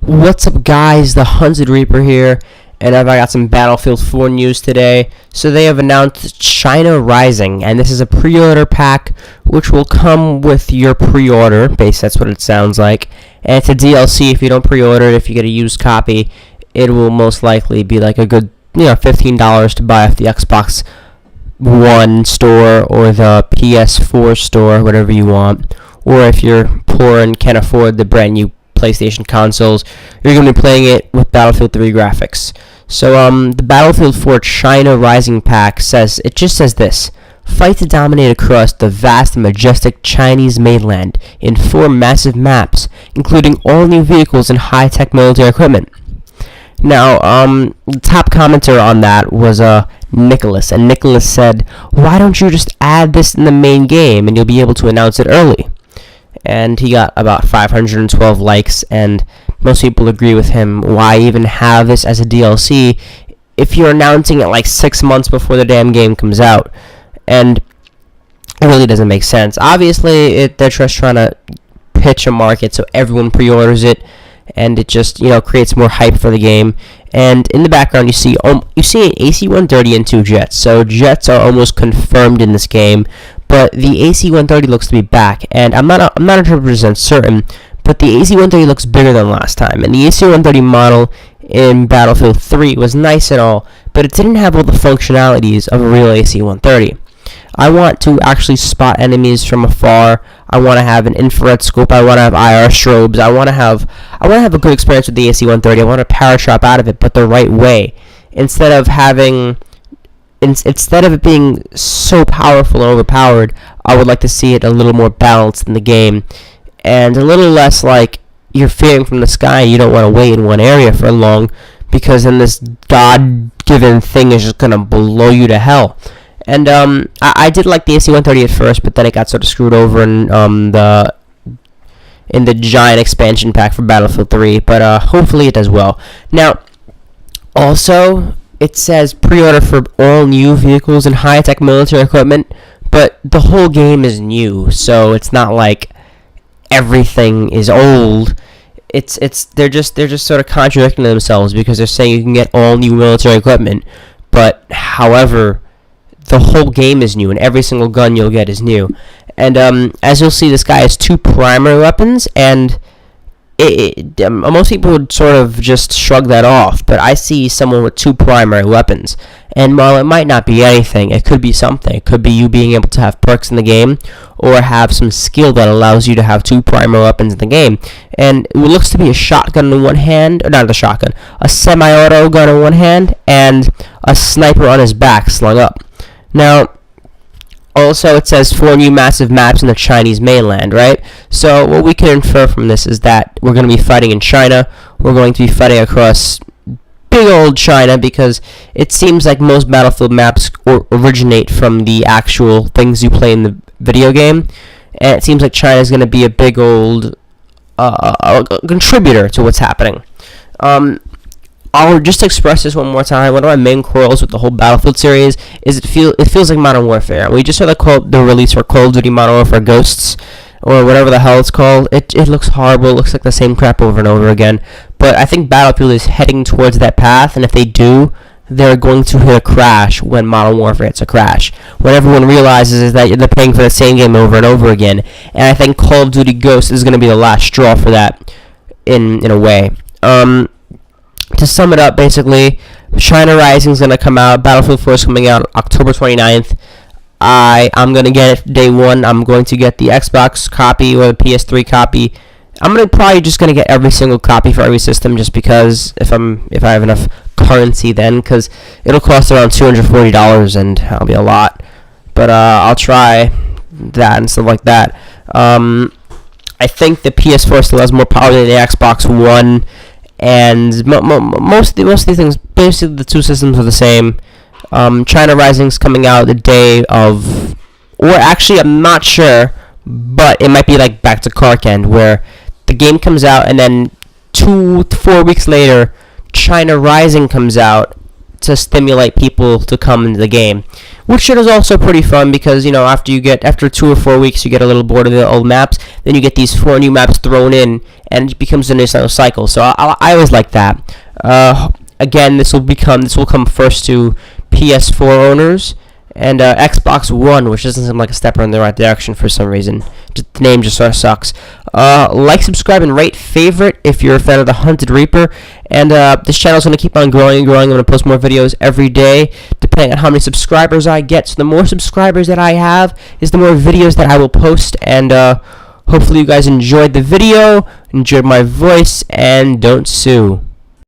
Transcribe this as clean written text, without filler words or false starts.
What's up, guys? The Hunted Reaper here, and I got some Battlefield 4 news today. So they have announced China Rising, and this is a pre-order pack which will come with your pre-order. Basically, that's what it sounds like. And it's a DLC. If you don't pre-order it, if you get a used copy, it will most likely be like a good, $15 to buy off the Xbox One store or the PS4 store, whatever you want. Or if you're poor and can't afford the brand new PlayStation consoles, you're going to be playing it with Battlefield 3 graphics. So the Battlefield 4 China Rising pack just says this: fight to dominate across the vast and majestic Chinese mainland in 4 massive maps, including all new vehicles and high-tech military equipment. Now, the top commenter on that was Nicholas, and Nicholas said, "Why don't you just add this in the main game and you'll be able to announce it early?" And he got about 512 likes, and most people agree with him. Why even have this as a DLC if you're announcing it like 6 months before the damn game comes out? And it really doesn't make sense. Obviously, they're just trying to pitch a market so everyone pre-orders it, and it just creates more hype for the game. And in the background, you see an AC-130 and 2 jets. So jets are almost confirmed in this game. But the AC-130 looks to be back, and I'm not 100% certain, but the AC-130 looks bigger than last time. And the AC-130 model in Battlefield 3 was nice and all, but it didn't have all the functionalities of a real AC-130. I want to actually spot enemies from afar. I want to have an infrared scope. I want to have IR strobes. I want to have a good experience with the AC-130. I want to paratrap out of it, but the right way, instead of it being so powerful and overpowered. I would like to see it a little more balanced in the game, and a little less like you're fearing from the sky. You don't want to wait in one area for long, because then this God-given thing is just gonna blow you to hell. And I did like the AC-130 at first, but then it got sort of screwed over in the giant expansion pack for Battlefield 3. But hopefully it does well. Now, also, it says pre-order for all new vehicles and high-tech military equipment, but the whole game is new, so it's not like everything is old. They're just sort of contradicting themselves, because they're saying you can get all new military equipment, but however, the whole game is new and every single gun you'll get is new. And as you'll see, this guy has 2 primary weapons, and most people would sort of just shrug that off, but I see someone with 2 primary weapons, and while it might not be anything, it could be something. It could be you being able to have perks in the game, or have some skill that allows you to have 2 primary weapons in the game. And it looks to be a shotgun in one hand, or not a shotgun, a semi-auto gun in one hand, and a sniper on his back slung up. Now, also, it says 4 new massive maps in the Chinese mainland, right? So what we can infer from this is that we're going to be fighting in China. We're going to be fighting across big old China, because it seems like most Battlefield maps originate from the actual things you play in the video game. And it seems like China is going to be a big old contributor to what's happening. I'll just express this one more time. One of my main quarrels with the whole Battlefield series is it feels like Modern Warfare. We just saw the release for Call of Duty Modern Warfare Ghosts, or whatever the hell it's called. It looks horrible. It looks like the same crap over and over again. But I think Battlefield is heading towards that path, and if they do, they're going to hit a crash when Modern Warfare hits a crash. When everyone realizes is that they're playing for the same game over and over again. And I think Call of Duty Ghosts is going to be the last straw for that, in a way. To sum it up, basically, China Rising is going to come out. Battlefield 4 is coming out October 29th. I'm going to get it day 1. I'm going to get the Xbox copy or the PS3 copy. I'm probably just going to get every single copy for every system, just because if I have enough currency then, because it'll cost around $240, and that'll be a lot. But I'll try that and stuff like that. I think the PS4 still has more power than the Xbox One. And most of these things, basically the 2 systems are the same. China Rising's coming out the day of, or actually I'm not sure, but it might be like back to Karkand, where the game comes out and then 2 to 4 weeks later, China Rising comes out to stimulate people to come into the game, which is also pretty fun because after 2 or 4 weeks you get a little bored of the old maps, then you get these 4 new maps thrown in and it becomes a nice little cycle. So I always like that. Again, this will come first to PS4 owners and Xbox One, which doesn't seem like a step in the right direction for some reason. The name just sort of sucks. Like, subscribe, and rate, favorite if you're a fan of the Hunted Reaper. And this channel is going to keep on growing and growing. I'm going to post more videos every day, depending on how many subscribers I get. So the more subscribers that I have is the more videos that I will post. And hopefully you guys enjoyed the video, enjoyed my voice, and don't sue.